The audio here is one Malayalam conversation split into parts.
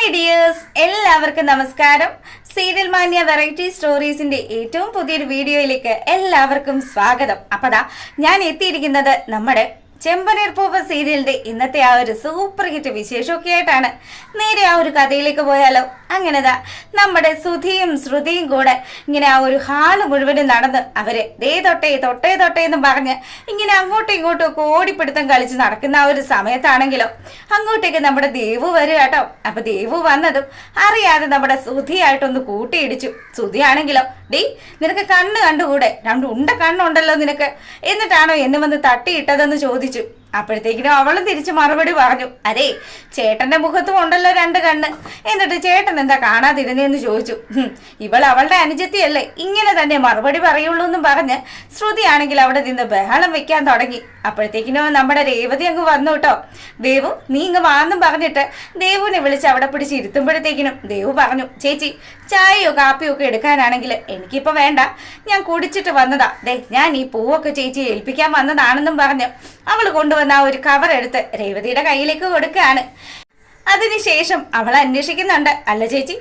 ഹായ് ഡിയേഴ്സ്, എല്ലാവർക്കും നമസ്കാരം. സീരിയൽ മാന്യ വെറൈറ്റി സ്റ്റോറീസിന്റെ ഏറ്റവും പുതിയൊരു വീഡിയോയിലേക്ക് എല്ലാവർക്കും സ്വാഗതം. അപ്പതാ ഞാൻ എത്തിയിരിക്കുന്നത് നമ്മുടെ ചെമ്പനീർ പൂവ് സീരിയലിന്റെ ഇന്നത്തെ ആ ഒരു സൂപ്പർ ഹിറ്റ് വിശേഷമൊക്കെ ആയിട്ടാണ്. നേരെ ആ ഒരു കഥയിലേക്ക് പോയാലോ? അങ്ങനെതാ നമ്മുടെ സുധിയും ശ്രുതിയും കൂടെ ഇങ്ങനെ ആ ഒരു ഹാള് മുഴുവനും നടന്ന് അവര് ദേ തൊട്ടേ തൊട്ടേ തൊട്ടേ എന്ന് പറഞ്ഞ് ഇങ്ങനെ അങ്ങോട്ടും ഇങ്ങോട്ടും ഒക്കെ ഓടിപ്പിടുത്തം കളിച്ച് നടക്കുന്ന ആ ഒരു സമയത്താണെങ്കിലോ അങ്ങോട്ടേക്ക് നമ്മുടെ ദേവു വരിക കേട്ടോ. അപ്പൊ ദേവു വന്നതും അറിയാതെ നമ്മുടെ സുധിയായിട്ടൊന്ന് കൂട്ടിയിടിച്ചു. സുധിയാണെങ്കിലോ, ഡീ നിനക്ക് കണ്ണ് കണ്ടുകൂടെ? രണ്ട് ഉണ്ട കണ്ണുണ്ടല്ലോ നിനക്ക്, എന്നിട്ടാണോ എന്നെ വന്ന് തട്ടിയിട്ടതെന്ന് ചോദിച്ചു. അപ്പോഴത്തേക്കിനും അവളും തിരിച്ചു മറുപടി പറഞ്ഞു, അതെ ചേട്ടന്റെ മുഖത്തും ഉണ്ടല്ലോ രണ്ട് കണ്ണ്, എന്നിട്ട് ചേട്ടൻ എന്താ കാണാതിരുന്നേന്ന് ചോദിച്ചു. ഇവൾ അവളുടെ അനുജത്തിയല്ലേ, ഇങ്ങനെ തന്നെ മറുപടി പറയുള്ളൂ എന്നും പറഞ്ഞ് ശ്രുതിയാണെങ്കിൽ അവിടെ നിന്ന് ബഹളം വെക്കാൻ തുടങ്ങി. അപ്പോഴത്തേക്കിനും നമ്മുടെ രേവതി അങ്ങ് വന്നു കേട്ടോ. ദേവു നീ ഇങ്ങ് വാന്നും പറഞ്ഞിട്ട് ദേവുവിനെ വിളിച്ച് അവിടെ പിടിച്ച് ഇരുത്തുമ്പോഴത്തേക്കിനും ദേവു പറഞ്ഞു, ചേച്ചി ചായയോ കാപ്പിയോ ഒക്കെ എടുക്കാനാണെങ്കിൽ എനിക്കിപ്പോ വേണ്ട, ഞാൻ കുടിച്ചിട്ട് വന്നതാ, ദേ ഞാൻ ഈ പൂവൊക്കെ ചേച്ചി ഏൽപ്പിക്കാൻ വന്നതാണെന്നും പറഞ്ഞ് അവൾ കൊണ്ടുവന്ന ആ ഒരു കവർ എടുത്ത് രേവതിയുടെ കയ്യിലേക്ക് കൊടുക്കുകയാണ്. അതിനുശേഷം അവൾ അന്വേഷിക്കുന്നുണ്ട്, അല്ല ചേച്ചി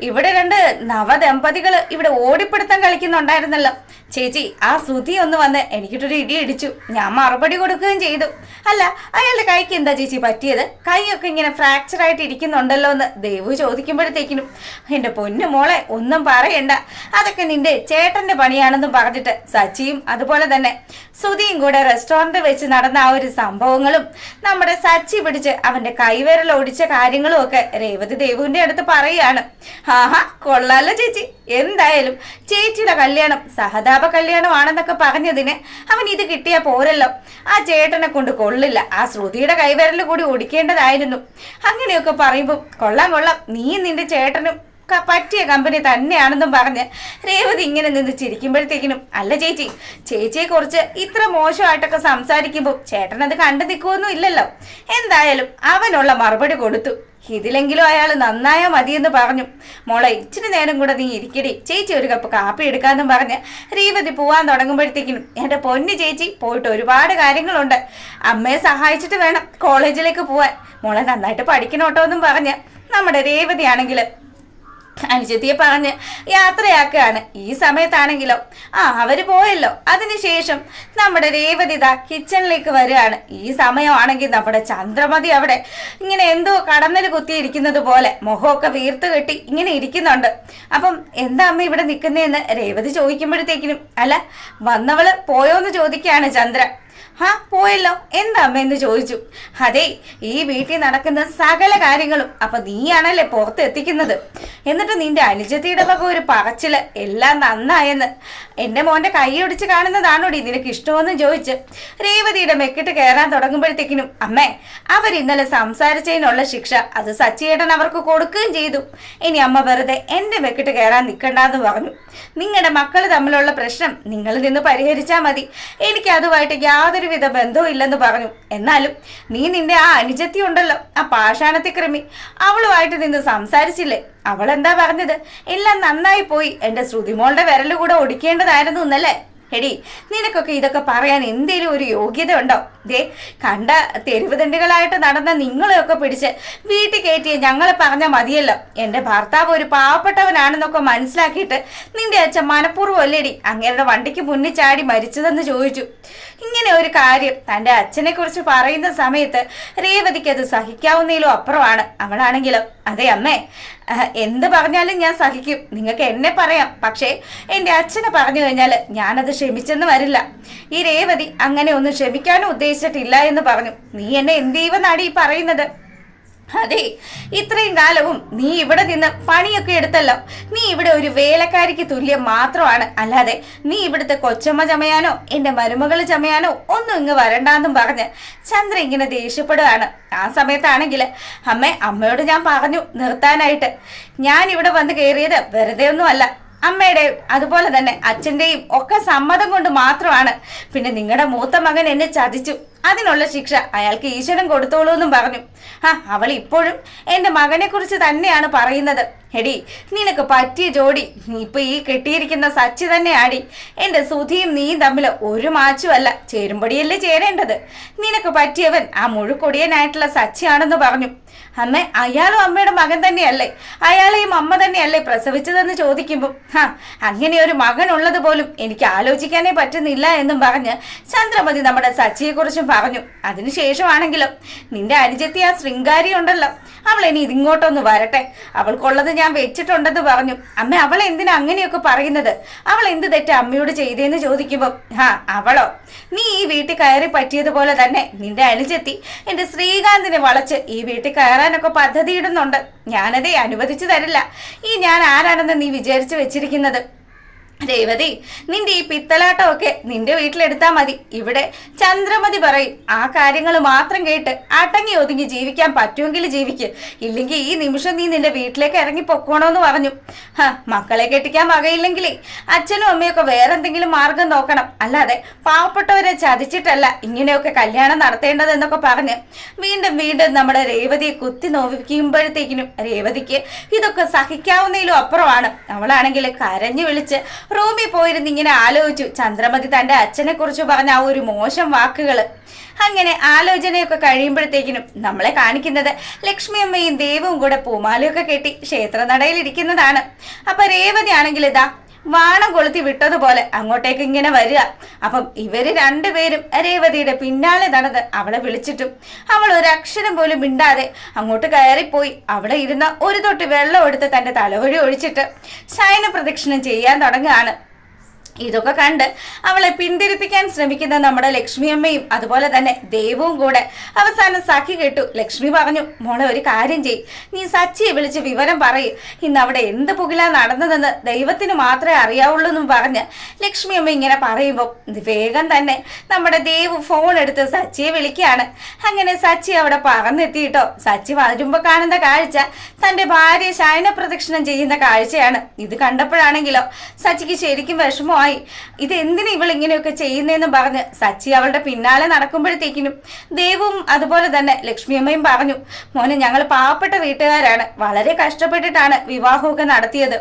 ഇവിടെ രണ്ട് നവദമ്പതികൾ ഇവിടെ ഓടിപ്പിടുത്തം കളിക്കുന്നുണ്ടായിരുന്നല്ലോ ചേച്ചി, ആ ശ്രുതി ഒന്ന് വന്ന് എനിക്കിട്ടൊരു ഇടി ഇടിച്ചു, ഞാൻ മറുപടി കൊടുക്കുകയും ചെയ്തു. അല്ല അയാളുടെ കൈക്ക് എന്താ ചേച്ചി പറ്റിയത്? കൈയൊക്കെ ഇങ്ങനെ ഫ്രാക്ചർ ആയിട്ട് ഇരിക്കുന്നുണ്ടല്ലോ എന്ന് ദേവു ചോദിക്കുമ്പോഴത്തേക്കിനും എൻ്റെ പൊന്നു മോളെ ഒന്നും പറയണ്ട, അതൊക്കെ നിന്റെ ചേട്ടന്റെ പണിയാണെന്നും പറഞ്ഞിട്ട് സച്ചിയും അതുപോലെ തന്നെ ശ്രുതിയും കൂടെ റെസ്റ്റോറൻറ്റ് വെച്ച് നടന്ന ആ ഒരു സംഭവങ്ങളും നമ്മുടെ സച്ചി പിടിച്ച് അവന്റെ കൈവിരൽ ഒടിച്ച കാര്യങ്ങളും ഒക്കെ രേവതി ദേവുവിന്റെ അടുത്ത് പറയുകയാണ്. ആഹാ കൊള്ളാലോ ചേച്ചി, എന്തായാലും ചേച്ചിയുടെ കല്യാണം സഹതാപ കല്യാണമാണെന്നൊക്കെ പറഞ്ഞതിന് അവൻ ഇത് കിട്ടിയാ പോരല്ലോ, ആ ചേട്ടനെ കൊണ്ട് കൊള്ളില്ല, ആ ശ്രുതിയുടെ കൈവിരൽ കൂടി ഒടിക്കേണ്ടതായിരുന്നു. അങ്ങനെയൊക്കെ പറയുമ്പോൾ കൊള്ളാം കൊള്ളാം, നീ നിന്റെ ചേട്ടനും പറ്റിയ കമ്പനി തന്നെയാണെന്നും പറഞ്ഞ് രേവതി ഇങ്ങനെ നിന്ന് ചിരിക്കുമ്പോഴത്തേക്കിനും അല്ല ചേച്ചി, ചേച്ചിയെ കുറിച്ച് ഇത്ര മോശമായിട്ടൊക്കെ സംസാരിക്കുമ്പോൾ ചേട്ടൻ അത് കണ്ടു നിൽക്കുമൊന്നും ഇല്ലല്ലോ. എന്തായാലും അവനുള്ള മറുപടി കൊടുത്തു. ഇതിലെങ്കിലും അയാൾ നന്നായാ മതിയെന്ന് പറഞ്ഞു. മോളെ ഇച്ചിരി നേരം കൂടെ നീ ഇരിക്കടി, ചേച്ചി ഒരു കപ്പ് കാപ്പി എടുക്കാന്നും പറഞ്ഞ് രേവതി പോവാൻ തുടങ്ങുമ്പോഴത്തേക്കിനും എൻ്റെ പൊന്നു ചേച്ചി പോയിട്ട് ഒരുപാട് കാര്യങ്ങളുണ്ട്, അമ്മയെ സഹായിച്ചിട്ട് വേണം കോളേജിലേക്ക് പോവാൻ, മോളെ നന്നായിട്ട് പഠിക്കണോട്ടോ എന്നും പറഞ്ഞ് നമ്മുടെ രേവതി ആണെങ്കിൽ അനുജത്തിയെ പറഞ്ഞ് യാത്രയാക്കുകയാണ്. ഈ സമയത്താണെങ്കിലോ അവര് പോയല്ലോ. അതിനുശേഷം നമ്മുടെ രേവതി കിച്ചണിലേക്ക് വരികയാണ്. ഈ സമയമാണെങ്കിൽ നമ്മുടെ ചന്ദ്രമതി അവിടെ ഇങ്ങനെ എന്തോ കടന്നൽ കുത്തിയിരിക്കുന്നത് പോലെ മുഖമൊക്കെ വീർത്ത് കെട്ടി ഇങ്ങനെ ഇരിക്കുന്നുണ്ട്. അപ്പം എന്താ അമ്മ ഇവിടെ നിൽക്കുന്നതെന്ന് രേവതി ചോദിക്കുമ്പോഴത്തേക്കിനും അല്ല വന്നവള് പോയോന്ന് ചോദിക്കുകയാണ് ചന്ദ്ര. പോയല്ലോ, എന്താ അമ്മയെന്ന് ചോദിച്ചു. അതെ ഈ വീട്ടിൽ നടക്കുന്ന സകല കാര്യങ്ങളും അപ്പൊ നീയാണല്ലേ പുറത്ത് എത്തിക്കുന്നത്, എന്നിട്ട് നിന്റെ അനുജത്തിയുടെ വക ഒരു പറച്ചില് എല്ലാം നന്നായെന്ന് എൻ്റെ മോന്റെ കൈയൊടിച്ച് കാണുന്നതാണോടി നിനക്ക് ഇഷ്ടമെന്ന് ചോദിച്ച് രേവതിയുടെ മെക്കിട്ട് കയറാൻ തുടങ്ങുമ്പോഴത്തേക്കിനും അമ്മേ അവരിന്നലെ സംസാരിച്ചതിനുള്ള ശിക്ഷ അത് സച്ചിയേട്ടൻ അവർക്ക് കൊടുക്കുകയും ചെയ്തു, ഇനി അമ്മ വെറുതെ എൻ്റെ മെക്കിട്ട് കയറാൻ നിൽക്കണ്ടെന്ന് പറഞ്ഞു. നിങ്ങളുടെ മക്കൾ തമ്മിലുള്ള പ്രശ്നം നിങ്ങൾ നിന്ന് പരിഹരിച്ചാൽ മതി, എനിക്ക് അതുമായിട്ട് യാതൊരുവിധ ബന്ധവും ഇല്ലെന്ന് പറഞ്ഞു. എന്നാലും നീ നിന്റെ ആ അനുജത്തി ഉണ്ടല്ലോ, ആ പാഷാണത്തി ക്രിമി, അവളുമായിട്ട് നിന്ന് സംസാരിച്ചില്ലേ? അവളെന്താ പറഞ്ഞത്? എല്ലാം നന്നായി പോയി, എൻ്റെ ശ്രുതിമോളുടെ വിരല് കൂടെ ഒടിക്കേണ്ടതായിരുന്നു എന്നല്ലേ? എടി നിനക്കൊക്കെ ഇതൊക്കെ പറയാൻ എന്തേലും ഒരു യോഗ്യത ഉണ്ടോ? ദേ കണ്ട തെരുവ് തണ്ടികളായിട്ട് നടന്ന നിങ്ങളെയൊക്കെ പിടിച്ച് വീട്ടിൽ കയറ്റിയ ഞങ്ങളെ പറഞ്ഞാൽ മതിയല്ലോ. എൻ്റെ ഭർത്താവ് ഒരു പാവപ്പെട്ടവനാണെന്നൊക്കെ മനസ്സിലാക്കിയിട്ട് നിന്റെ അച്ഛൻ മനഃപൂർവ്വം അല്ലേടി അങ്ങേരുടെ വണ്ടിക്ക് മുന്നിൽ ചാടി മരിച്ചതെന്ന് ചോദിച്ചു. ഇങ്ങനെ ഒരു കാര്യം തൻ്റെ അച്ഛനെ കുറിച്ച് പറയുന്ന സമയത്ത് രേവതിക്ക് അത് സഹിക്കാവുന്നതിലും അപ്പുറമാണ്. അവളാണെങ്കിലോ അതെ അമ്മേ എന്ത് പറഞ്ഞാലും ഞാൻ സഹിക്കും, നിങ്ങൾക്ക് എന്നെ പറയാം, പക്ഷേ എൻ്റെ അച്ഛനെ പറഞ്ഞു കഴിഞ്ഞാൽ ഞാനത് ക്ഷമിച്ചെന്ന് വരില്ല. ഈ രേവതി അങ്ങനെ ഒന്നും ക്ഷമിക്കാനും ഉദ്ദേശിച്ചിട്ടില്ല എന്ന് പറഞ്ഞു. നീ എന്നെ എന്ത് ചെയ്യുമെന്നാണ് ഈ പറയുന്നത്? അതെ ഇത്രയും കാലവും നീ ഇവിടെ നിന്ന് പണിയൊക്കെ എടുത്തല്ലോ, നീ ഇവിടെ ഒരു വേലക്കാരിക്ക് തുല്യം മാത്രമാണ്, അല്ലാതെ നീ ഇവിടുത്തെ കൊച്ചമ്മ ചമയാനോ എൻ്റെ മരുമകള് ചമയാനോ ഒന്നും ഇങ്ങ് വരണ്ടെന്നും പറഞ്ഞ് ചന്ദ്ര ഇങ്ങനെ ദേഷ്യപ്പെടുകയാണ്. ആ സമയത്താണെങ്കിൽ അമ്മയോട് ഞാൻ പറഞ്ഞു നിർത്താനായിട്ട്, ഞാൻ ഇവിടെ വന്ന് കയറിയത് വെറുതെ ഒന്നും അല്ല, അമ്മയുടെയും അതുപോലെ തന്നെ അച്ഛൻ്റെയും ഒക്കെ സമ്മതം കൊണ്ട് മാത്രമാണ്. പിന്നെ നിങ്ങളുടെ മൂത്ത മകൻ എന്നെ ചതിച്ചു, അതിനുള്ള ശിക്ഷ അയാൾക്ക് ഈശ്വരൻ കൊടുത്തോളൂ എന്നും പറഞ്ഞു. അവൾ ഇപ്പോഴും എൻ്റെ മകനെ കുറിച്ച് തന്നെയാണ് പറയുന്നത്. എടി നിനക്ക് പറ്റിയ ജോഡി നീ ഇപ്പൊ ഈ കെട്ടിയിരിക്കുന്ന സച്ചി തന്നെ ആടി. എൻ്റെ സുധിയും നീയും തമ്മിൽ ഒരു മാച്ചുമല്ല, ചേരുമ്പടിയല്ലേ ചേരേണ്ടത്. നിനക്ക് പറ്റിയവൻ ആ മുഴുക്കൊടിയനായിട്ടുള്ള സച്ചിയാണെന്ന് പറഞ്ഞു. അമ്മ അയാളും അമ്മയുടെ മകൻ തന്നെയല്ലേ, അയാളെയും അമ്മ തന്നെയല്ലേ പ്രസവിച്ചതെന്ന് ചോദിക്കുമ്പോൾ അങ്ങനെ ഒരു മകൻ ഉള്ളത് പോലും എനിക്ക് ആലോചിക്കാനേ പറ്റുന്നില്ല എന്നും പറഞ്ഞ് ചന്ദ്രമതി നമ്മുടെ സച്ചിയെക്കുറിച്ചും പറഞ്ഞു. അതിനുശേഷമാണെങ്കിലും നിന്റെ അനുജത്തി ആ ശൃംഗാരി ഉണ്ടല്ലോ, അവൾ ഇനി ഇതിങ്ങോട്ടൊന്ന് വരട്ടെ, അവൾക്കുള്ളത് ഞാൻ വെച്ചിട്ടുണ്ടെന്ന് പറഞ്ഞു. അമ്മ അവൾ എന്തിനാ അങ്ങനെയൊക്കെ പറയുന്നത്, അവൾ എന്ത് തെറ്റ് അമ്മയോട് ചെയ്തേന്ന് ചോദിക്കുമ്പോൾ അവളോ, നീ ഈ വീട്ടിൽ കയറി പറ്റിയതുപോലെ തന്നെ നിന്റെ അനുജത്തി എന്റെ ശ്രീകാന്തിനെ വളച്ച് ഈ വീട്ടിൽ കയറാനൊക്കെ പദ്ധതി ഇടുന്നുണ്ട്. ഞാനതേ അനുവദിച്ചു തരില്ല. ഈ ഞാൻ ആരാണെന്ന് നീ വിചാരിച്ചു വെച്ചിരിക്കുന്നത്? രേവതി, നിന്റെ ഈ പിത്തലാട്ടമൊക്കെ നിന്റെ വീട്ടിലെടുത്താൽ മതി. ഇവിടെ ചന്ദ്രമതി പറയും ആ കാര്യങ്ങൾ മാത്രം കേട്ട് അടങ്ങി ഒതുങ്ങി ജീവിക്കാൻ പറ്റുമെങ്കിൽ ജീവിക്ക്, ഇല്ലെങ്കിൽ ഈ നിമിഷം നീ നിന്റെ വീട്ടിലേക്ക് ഇറങ്ങി പൊക്കോണോന്ന് പറഞ്ഞു. മക്കളെ കെട്ടിക്കാൻ വകയില്ലെങ്കിലേ അച്ഛനും അമ്മയൊക്കെ വേറെന്തെങ്കിലും മാർഗം നോക്കണം, അല്ലാതെ പാവപ്പെട്ടവരെ ചതിച്ചിട്ടല്ല ഇങ്ങനെയൊക്കെ കല്യാണം നടത്തേണ്ടതെന്നൊക്കെ പറഞ്ഞ് വീണ്ടും വീണ്ടും നമ്മുടെ രേവതിയെ കുത്തി നോവിക്കുമ്പോഴത്തേക്കിനും രേവതിക്ക് ഇതൊക്കെ സഹിക്കാവുന്നതിലും അപ്പുറമാണ്. അവളാണെങ്കിൽ കരഞ്ഞു വിളിച്ച് റൂമിൽ പോയിരുന്ന് ഇങ്ങനെ ആലോചിച്ചു ചന്ദ്രമതി തന്റെ അച്ഛനെ കുറിച്ച് പറഞ്ഞ ആ ഒരു മോശം വാക്കുകള്. അങ്ങനെ ആലോചനയൊക്കെ കഴിയുമ്പോഴത്തേക്കിനും നമ്മളെ കാണിക്കുന്നത് ലക്ഷ്മി അമ്മയും ദേവും കൂടെ പൂമാലയൊക്കെ കെട്ടി ക്ഷേത്രനടയിൽ ഇരിക്കുന്നതാണ്. അപ്പൊ രേവതി ആണെങ്കിൽ ഇതാ വാണം കൊളുത്തി വിട്ടതുപോലെ അങ്ങോട്ടേക്ക് ഇങ്ങനെ വരിക. അപ്പം ഇവര് രണ്ടുപേരും രേവതിയുടെ പിന്നാലെ നടന്ന് അവളെ വിളിച്ചിട്ടും അവൾ ഒരു അക്ഷരം പോലും മിണ്ടാതെ അങ്ങോട്ട് കയറിപ്പോയി അവിടെ ഇരുന്ന ഒരു തൊട്ടി വെള്ളം എടുത്ത് തന്റെ തലവഴി ഒഴിച്ചിട്ട് ശയന പ്രദക്ഷിണം ചെയ്യാൻ തുടങ്ങുകയാണ്. ഇതൊക്കെ കണ്ട് അവളെ പിന്തിരിപ്പിക്കാൻ ശ്രമിക്കുന്ന നമ്മുടെ ലക്ഷ്മി അമ്മയും അതുപോലെ തന്നെ ദേവവും കൂടെ അവസാനം സഖി കേട്ടു. ലക്ഷ്മി പറഞ്ഞു, മോളെ ഒരു കാര്യം ചെയ്, നീ സച്ചിയെ വിളിച്ച് വിവരം പറയും, ഇന്ന് അവിടെ എന്ത് പുകിലാ നടന്നതെന്ന് ദൈവത്തിന് മാത്രമേ അറിയാവുള്ളൂ എന്നും പറഞ്ഞ് ലക്ഷ്മി അമ്മ ഇങ്ങനെ പറയുമ്പോൾ വേഗം തന്നെ നമ്മുടെ ദേവ് ഫോൺ എടുത്ത് സച്ചിയെ വിളിക്കുകയാണ്. അങ്ങനെ സച്ചി അവിടെ പറന്നെത്തിയിട്ടോ. സച്ചി വരുമ്പോൾ കാണുന്ന കാഴ്ച തന്റെ ഭാര്യ ശയന പ്രദക്ഷിണം ചെയ്യുന്ന കാഴ്ചയാണ്. ഇത് കണ്ടപ്പോഴാണെങ്കിലോ സച്ചിക്ക് ശരിക്കും വിഷമമായി. ഇത് എന്തിനാ ഇവൾ ഇങ്ങനെയൊക്കെ ചെയ്യുന്നതെന്ന് പറഞ്ഞ് സച്ചി അവളുടെ പിന്നാലെ നടക്കുമ്പോഴത്തേക്കിനും ദേവും അതുപോലെ തന്നെ ലക്ഷ്മിയമ്മയും പറഞ്ഞു, മോനെ ഞങ്ങൾ പാവപ്പെട്ട വീട്ടുകാരാണ്, വളരെ കഷ്ടപ്പെട്ടിട്ടാണ് വിവാഹമൊക്കെ നടത്തിയത്.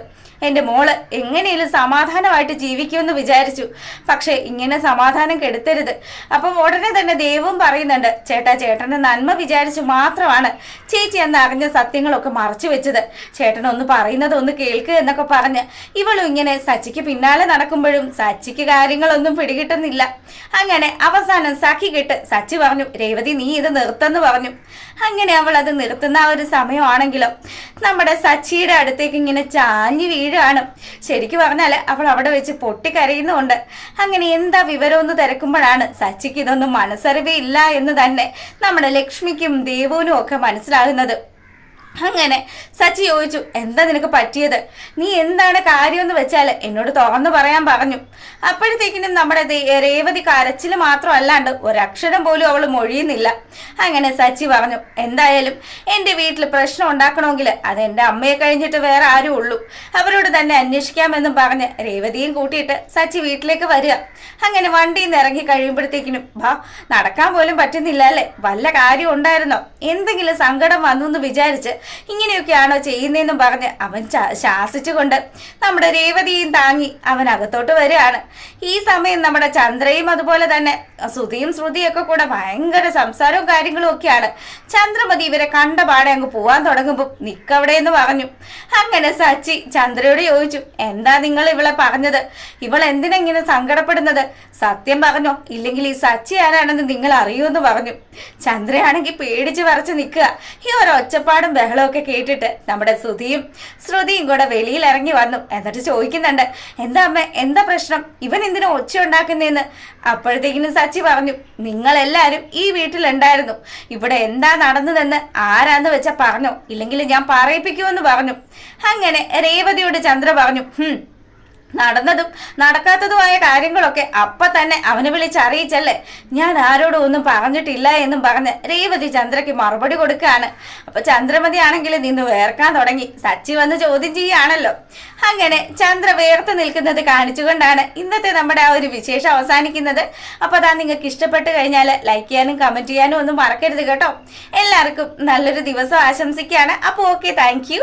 എൻ്റെ മോള് എങ്ങനെയും സമാധാനമായിട്ട് ജീവിക്കുമെന്ന് വിചാരിച്ചു, പക്ഷെ ഇങ്ങനെ സമാധാനം കെടുത്തരുത്. അപ്പം ഉടനെ തന്നെ ദേവും പറയുന്നുണ്ട്, ചേട്ടന്റെ നന്മ വിചാരിച്ചു മാത്രമാണ് ചേച്ചി എന്ന് അറിഞ്ഞ സത്യങ്ങളൊക്കെ മറച്ചു വെച്ചത്, ചേട്ടനൊന്ന് പറയുന്നത് ഒന്ന് കേൾക്കുക എന്നൊക്കെ പറഞ്ഞ് ഇവളും ഇങ്ങനെ സച്ചിക്ക് പിന്നാലെ നടക്കുമ്പോഴും സച്ചിക്ക് കാര്യങ്ങളൊന്നും പിടികിട്ടുന്നില്ല. അങ്ങനെ അവസാനം സഖി കേട്ട് സച്ചി പറഞ്ഞു, രേവതി നീ ഇത് നിർത്തുന്നു പറഞ്ഞു. അങ്ങനെ അവൾ അത് നിർത്തുന്ന ആ ഒരു സമയമാണെങ്കിലോ നമ്മുടെ സച്ചിയുടെ അടുത്തേക്ക് ഇങ്ങനെ ചാഞ്ഞു വീഴാണ്. ശരിക്കും പറഞ്ഞാൽ അവൾ അവിടെ വെച്ച് പൊട്ടിക്കരയുന്നുണ്ട്. അങ്ങനെ എന്താ വിവരമൊന്ന് തിരക്കുമ്പോഴാണ് സച്ചിക്ക് ഇതൊന്നും മനസ്സറിവേ ഇല്ല എന്ന് തന്നെ നമ്മുടെ ലക്ഷ്മിക്കും ദേവുവിനും ഒക്കെ മനസ്സിലാകുന്നത്. അങ്ങനെ സച്ചി ചോദിച്ചു, എന്താ നിനക്ക് പറ്റിയത്, നീ എന്താണ് കാര്യമെന്ന് വെച്ചാൽ എന്നോട് തുറന്നു പറയാൻ പറഞ്ഞു. അപ്പോഴത്തേക്കിനും നമ്മുടെ രേവതി കരച്ചിൽ മാത്രമല്ലാണ്ട് ഒരക്ഷരം പോലും അവൾ മൊഴിയുന്നില്ല. അങ്ങനെ സച്ചി പറഞ്ഞു, എന്തായാലും എൻ്റെ വീട്ടിൽ പ്രശ്നം ഉണ്ടാക്കണമെങ്കിൽ അത് എൻ്റെ അമ്മയെ കഴിഞ്ഞിട്ട് വേറെ ആരും ഉള്ളൂ, അവരോട് തന്നെ അന്വേഷിക്കാമെന്നും പറഞ്ഞ് രേവതിയും കൂട്ടിയിട്ട് സച്ചി വീട്ടിലേക്ക് വരിക. അങ്ങനെ വണ്ടിയിൽ നിന്ന് ഇറങ്ങി കഴിയുമ്പോഴത്തേക്കിനും നടക്കാൻ പോലും പറ്റുന്നില്ല അല്ലേ, വല്ല കാര്യം ഉണ്ടായിരുന്നോ, എന്തെങ്കിലും സങ്കടം വന്നു എന്ന് വിചാരിച്ച് ഇങ്ങനെയൊക്കെയാണോ ചെയ്യുന്നതെന്നും പറഞ്ഞ് അവൻ ശാസിച്ചുകൊണ്ട് നമ്മുടെ രേവതിയും താങ്ങി അവൻ അകത്തോട്ട് വരികയാണ്. ഈ സമയം നമ്മുടെ ചന്ദ്രയും അതുപോലെ തന്നെ ശ്രുതിയും ശ്രുതിയൊക്കെ കൂടെ ഭയങ്കര സംസാരവും കാര്യങ്ങളും ഒക്കെയാണ്. ചന്ദ്രമതി ഇവരെ കണ്ട പാടെ അങ്ങ് പോവാൻ തുടങ്ങുമ്പോൾ നിക്കവിടെ എന്ന് പറഞ്ഞു. അങ്ങനെ സച്ചി ചന്ദ്രയോട് ചോദിച്ചു, എന്താ നിങ്ങൾ ഇവളെ പറഞ്ഞത്, ഇവൾ എന്തിനെങ്ങനെ സങ്കടപ്പെടുന്നത്, സത്യം പറഞ്ഞോ, ഇല്ലെങ്കിൽ ഈ സച്ചി ആരാണെന്ന് നിങ്ങൾ അറിയുമെന്ന് പറഞ്ഞു. ചന്ദ്രയാണെങ്കിൽ പേടിച്ച് വരച്ച് നിൽക്കുക. ഈ ഒരു ഒച്ചപ്പാടും ബഹളമൊക്കെ കേട്ടിട്ട് നമ്മുടെ ശ്രുതിയും കൂടെ വെളിയിൽ ഇറങ്ങി വന്നു. എന്നിട്ട് ചോദിക്കുന്നുണ്ട്, എന്താ അമ്മ, എന്താ പ്രശ്നം, ഇവൻ എന്തിനാ ഒച്ച ഉണ്ടാക്കുന്നതെന്ന്. അപ്പോഴത്തേക്കിനും സച്ചി പറഞ്ഞു, നിങ്ങളെല്ലാരും ഈ വീട്ടിലുണ്ടായിരുന്നു, ഇവിടെ എന്താ നടന്നതെന്ന് ആരാന്ന് വെച്ചാ പറഞ്ഞോ, ഇല്ലെങ്കിൽ ഞാൻ പറയിപ്പിക്കുമെന്ന് പറഞ്ഞു. അങ്ങനെ രേവതിയോട് ചന്ദ്ര പറഞ്ഞു, നടന്നതും നടക്കാത്തതുമായ കാര്യങ്ങളൊക്കെ അപ്പ തന്നെ അവനെ വിളിച്ചറിയിച്ചല്ലേ, ഞാൻ ആരോടും ഒന്നും പറഞ്ഞിട്ടില്ല എന്നും പറഞ്ഞ് രേവതി ചന്ദ്രയ്ക്ക് മറുപടി കൊടുക്കുകയാണ്. അപ്പൊ ചന്ദ്രമതി ആണെങ്കിൽ നിന്ന് വേർക്കാൻ തുടങ്ങി. സച്ചി വന്ന് ചോദ്യം ചെയ്യുകയാണല്ലോ. അങ്ങനെ ചന്ദ്ര വേർത്ത് നിൽക്കുന്നത് കാണിച്ചുകൊണ്ടാണ് ഇന്നത്തെ നമ്മുടെ ആ ഒരു വിശേഷം അവസാനിക്കുന്നത്. അപ്പൊ അതാ നിങ്ങൾക്ക് ഇഷ്ടപ്പെട്ട് കഴിഞ്ഞാൽ ലൈക്ക് ചെയ്യാനും കമന്റ് ചെയ്യാനും ഒന്നും മറക്കരുത് കേട്ടോ. എല്ലാവർക്കും നല്ലൊരു ദിവസം ആശംസിക്കുകയാണ്. അപ്പോൾ ഓക്കെ, താങ്ക് യു.